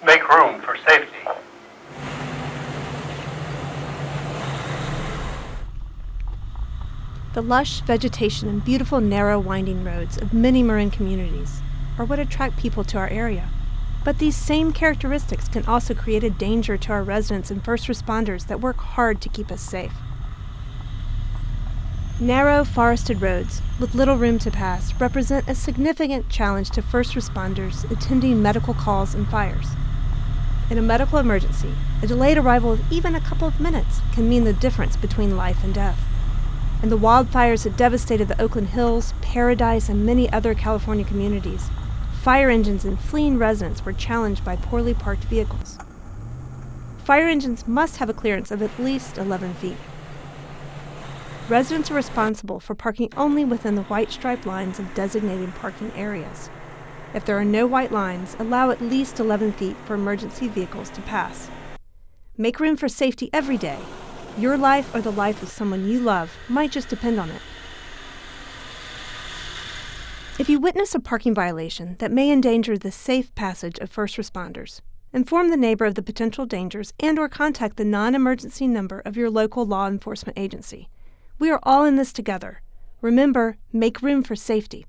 Make room for safety. The lush vegetation and beautiful narrow winding roads of many Marin communities are what attract people to our area. But these same characteristics can also create a danger to our residents and first responders that work hard to keep us safe. Narrow, forested roads with little room to pass represent a significant challenge to first responders attending medical calls and fires. In a medical emergency, a delayed arrival of even a couple of minutes can mean the difference between life and death. In the wildfires that devastated the Oakland Hills, Paradise, and many other California communities, fire engines and fleeing residents were challenged by poorly parked vehicles. Fire engines must have a clearance of at least 11 feet. Residents are responsible for parking only within the white striped lines of designated parking areas. If there are no white lines, allow at least 11 feet for emergency vehicles to pass. Make room for safety every day. Your life or the life of someone you love might just depend on it. If you witness a parking violation that may endanger the safe passage of first responders, inform the neighbor of the potential dangers and/or contact the non-emergency number of your local law enforcement agency. We are all in this together. Remember, make room for safety.